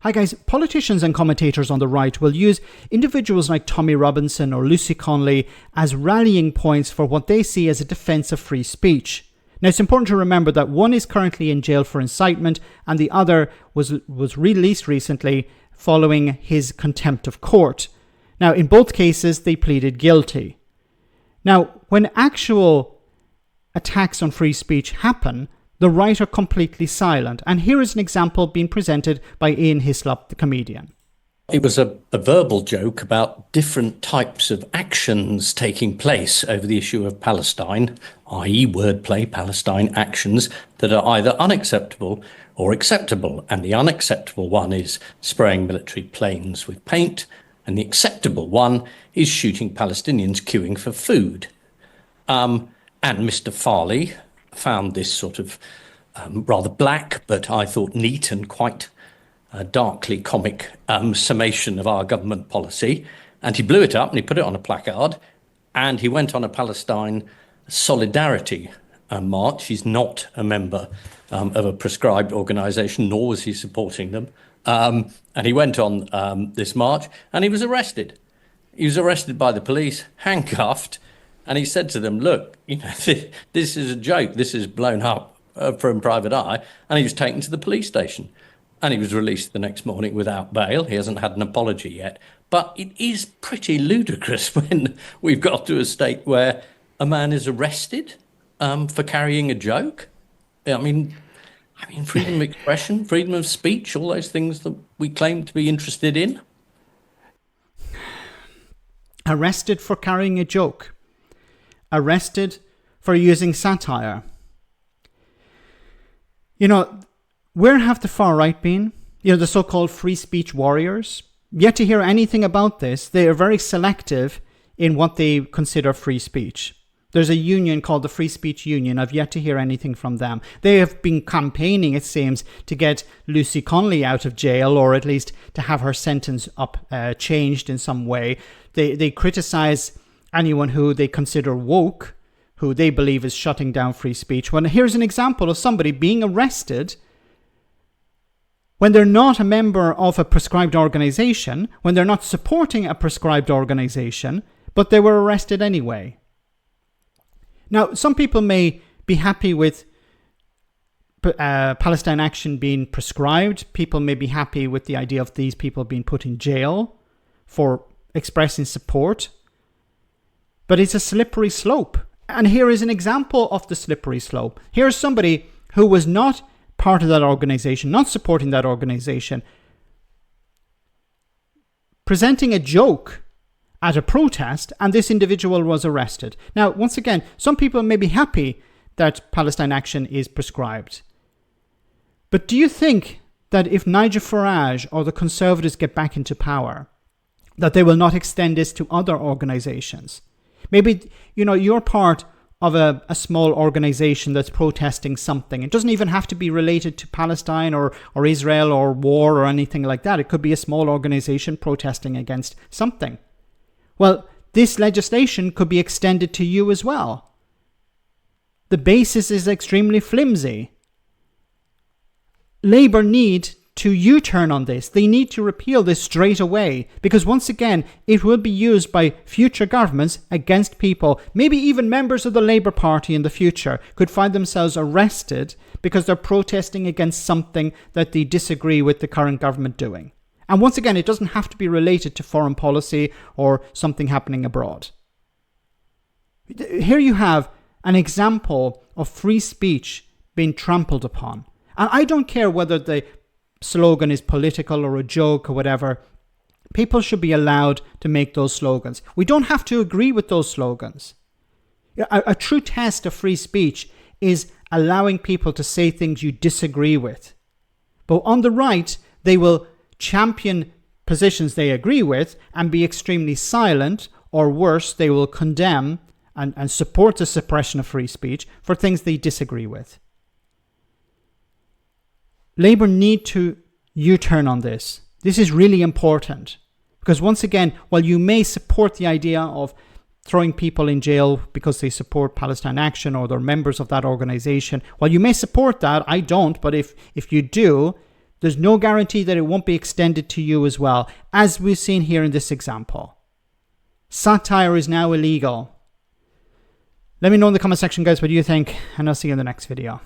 Hi guys, politicians and commentators on the right will use individuals like Tommy Robinson or Lucy Conley as rallying points for what they see as a defense of free speech. Now it's important to remember that one is currently in jail for incitement and the other was released recently following his contempt of court. Now in both cases they pleaded guilty. Now when actual attacks on free speech happen, the right are completely silent. And here is an example being presented by Ian Hislop, the comedian. It was a verbal joke about different types of actions taking place over the issue of Palestine, i.e. wordplay, Palestine actions that are either unacceptable or acceptable. And the unacceptable one is spraying military planes with paint, and the acceptable one is shooting Palestinians queuing for food. And Mr. Farley found this sort of rather black, but I thought neat and quite darkly comic summation of our government policy. And he blew it up and he put it on a placard and he went on a Palestine solidarity march. He's not a member of a prescribed organisation, nor was he supporting them. And he went on this march and he was arrested. He was arrested by the police, handcuffed. And he said to them, look, this is a joke. This is blown up from private eye. And he was taken to the police station. And he was released the next morning without bail. He hasn't had an apology yet. But it is pretty ludicrous when we've got to a state where a man is arrested for carrying a joke. I mean, freedom of expression, freedom of speech, all those things that we claim to be interested in. Arrested for carrying a joke. Arrested for using satire. Where have the far right been? The so-called free speech warriors? Yet to hear anything about this. They are very selective in what they consider free speech. There's a union called the Free Speech Union. I've yet to hear anything from them. They have been campaigning, it seems, to get Lucy Conley out of jail, or at least to have her sentence changed in some way. They criticize anyone who they consider woke, who they believe is shutting down free speech. Well, here's an example of somebody being arrested when they're not a member of a prescribed organization, when they're not supporting a prescribed organization, but they were arrested anyway. Now, some people may be happy with Palestine action being prescribed. People may be happy with the idea of these people being put in jail for expressing support. But it's a slippery slope. And here is an example of the slippery slope. Here's somebody who was not part of that organization, not supporting that organization, presenting a joke at a protest, and this individual was arrested. Now, once again, some people may be happy that Palestine action is prescribed. But do you think that if Nigel Farage or the Conservatives get back into power, that they will not extend this to other organizations? Maybe, you're part of a small organization that's protesting something. It doesn't even have to be related to Palestine or Israel or war or anything like that. It could be a small organization protesting against something. Well, this legislation could be extended to you as well. The basis is extremely flimsy. Labour need to U-turn on this. They need to repeal this straight away, because once again, it will be used by future governments against people. Maybe even members of the Labour Party in the future could find themselves arrested because they're protesting against something that they disagree with the current government doing. And once again, it doesn't have to be related to foreign policy or something happening abroad. Here you have an example of free speech being trampled upon. And I don't care whether the slogan is political or a joke or whatever. People should be allowed to make those slogans. We don't have to agree with those slogans. A true test of free speech is allowing people to say things you disagree with. But on the right, they will champion positions they agree with and be extremely silent, or worse, they will condemn and support the suppression of free speech for things they disagree with. Labour need to U-turn on this. This is really important, because once again, while you may support the idea of throwing people in jail because they support Palestine Action or they're members of that organization, while you may support that, I don't, but if you do, There's no guarantee that it won't be extended to you as well, as we've seen here in this example. Satire is now illegal. Let me know in the comment section, guys, what you think, and I'll see you in the next video.